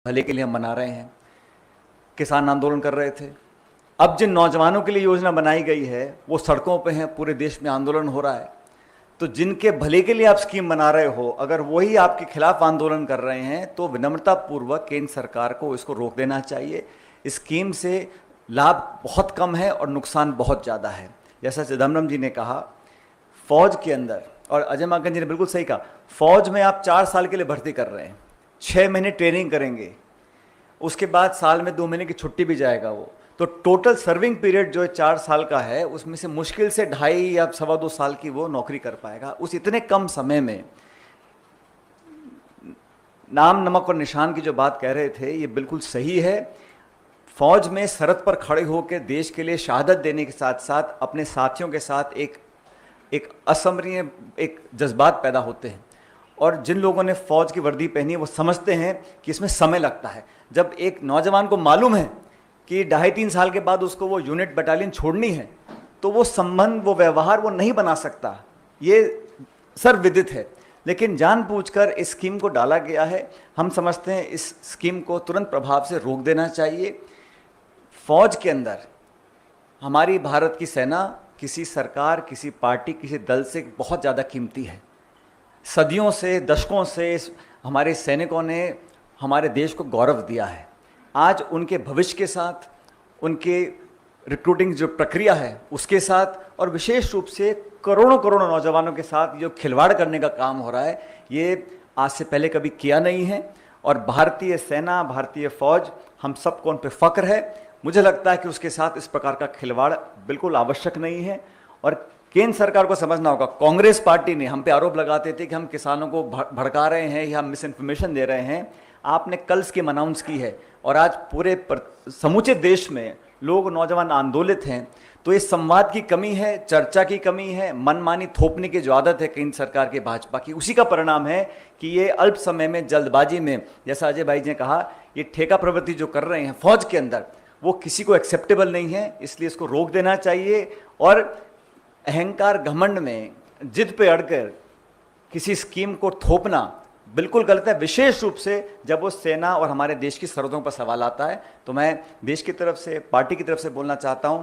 भले के लिए हम मना रहे हैं। किसान आंदोलन कर रहे थे। अब जिन नौजवानों के लिए योजना बनाई गई है वो सड़कों पे हैं, पूरे देश में आंदोलन हो रहा है। तो जिनके भले के लिए आप स्कीम बना रहे हो, अगर वही आपके खिलाफ आंदोलन कर रहे हैं तो विनम्रता पूर्वक केंद्र सरकार को इसको रोक देना चाहिए। स्कीम से लाभ बहुत कम है और नुकसान बहुत ज़्यादा है। जैसा चिदम्बरम जी ने कहा, फौज के अंदर, और अजय माकन जी ने बिल्कुल सही कहा, फौज में आप 4 साल के लिए भर्ती कर रहे हैं, 6 महीने ट्रेनिंग करेंगे, उसके बाद साल में 2 महीने की छुट्टी भी जाएगा वो। तो टोटल सर्विंग पीरियड जो 4 साल का है उसमें से मुश्किल से 2.5 या 2.25 साल की वो नौकरी कर पाएगा। उस इतने कम समय में नाम नमक और निशान की जो बात कह रहे थे ये बिल्कुल सही है। फौज में सरहद पर खड़े होकर देश के लिए शहादत देने के साथ साथ अपने साथियों के साथ एक असमरणीय एक जज्बात पैदा होते हैं। और जिन लोगों ने फौज की वर्दी पहनी है वो समझते हैं कि इसमें समय लगता है। जब एक नौजवान को मालूम है कि 2.5-3 साल के बाद उसको वो यूनिट बटालियन छोड़नी है, तो वो संबंध, वो व्यवहार वो नहीं बना सकता, ये सर्वविदित है। लेकिन जानबूझकर इस स्कीम को डाला गया है। हम समझते हैं इस स्कीम को तुरंत प्रभाव से रोक देना चाहिए। फौज के अंदर हमारी भारत की सेना किसी सरकार, किसी पार्टी, किसी दल से बहुत ज़्यादा कीमती है। सदियों से, दशकों से हमारे सैनिकों ने हमारे देश को गौरव दिया है। आज उनके भविष्य के साथ, उनके रिक्रूटिंग जो प्रक्रिया है उसके साथ, और विशेष रूप से करोड़ों करोड़ों नौजवानों के साथ जो खिलवाड़ करने का काम हो रहा है, ये आज से पहले कभी किया नहीं है। और भारतीय सेना, भारतीय फौज, हम सबको उन पर फ़ख्र है। मुझे लगता है कि उसके साथ इस प्रकार का खिलवाड़ बिल्कुल आवश्यक नहीं है। और केंद्र सरकार को समझना होगा, कांग्रेस पार्टी ने हम पे आरोप लगाते थे कि हम किसानों को भड़का रहे हैं या हम मिस इन्फॉर्मेशन दे रहे हैं। आपने कल स्कीम अनाउंस की है और आज पूरे समूचे देश में लोग, नौजवान आंदोलित हैं। तो इस संवाद की कमी है, चर्चा की कमी है, मनमानी थोपने की जो आदत है केंद्र सरकार के, भाजपा की, उसी का परिणाम है कि ये अल्प समय में, जल्दबाजी में, जैसा अजय भाई ने कहा, ये ठेका प्रवृत्ति जो कर रहे हैं फौज के अंदर, वो किसी को एक्सेप्टेबल नहीं है। इसलिए इसको रोक देना चाहिए। और अहंकार, घमंड में, जिद पे अड़कर किसी स्कीम को थोपना बिल्कुल गलत है, विशेष रूप से जब वो सेना और हमारे देश की सरहदों पर सवाल आता है। तो मैं देश की तरफ से, पार्टी की तरफ से बोलना चाहता हूं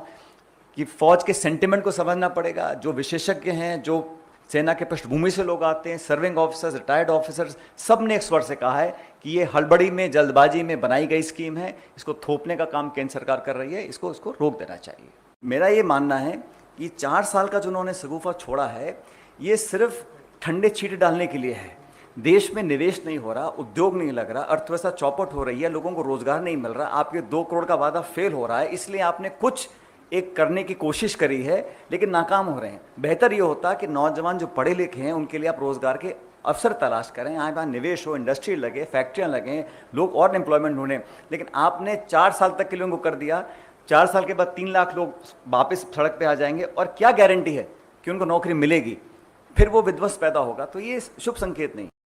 कि फौज के सेंटिमेंट को समझना पड़ेगा। जो विशेषज्ञ हैं, जो सेना के पृष्ठभूमि से लोग आते हैं, सर्विंग ऑफिसर्स, रिटायर्ड ऑफिसर्स, सब ने एक स्वर से कहा है कि ये हड़बड़ी में, जल्दबाजी में बनाई गई स्कीम है। इसको थोपने का काम केंद्र सरकार कर रही है, इसको रोक देना चाहिए। मेरा ये मानना है कि 4 साल का जो उन्होंने शगुफा छोड़ा है, ये सिर्फ ठंडे छींटे डालने के लिए है। देश में निवेश नहीं हो रहा, उद्योग नहीं लग रहा, अर्थव्यवस्था चौपट हो रही है, लोगों को रोजगार नहीं मिल रहा, आपके 2 करोड़ का वादा फेल हो रहा है। इसलिए आपने कुछ एक करने की कोशिश करी है लेकिन नाकाम हो रहे हैं। बेहतर ये होता कि नौजवान जो पढ़े लिखे हैं उनके लिए आप रोजगार के अवसर तलाश करें, यहाँ निवेश हो, इंडस्ट्री लगे, फैक्ट्रियाँ लगें, लोग और एम्प्लॉयमेंट ढूंढें। लेकिन आपने 4 साल तक के लोगों को कर दिया। 4 साल के बाद 3 लाख लोग वापस सड़क पे आ जाएंगे और क्या गारंटी है कि उनको नौकरी मिलेगी? फिर वो विध्वंस पैदा होगा। तो ये शुभ संकेत नहीं।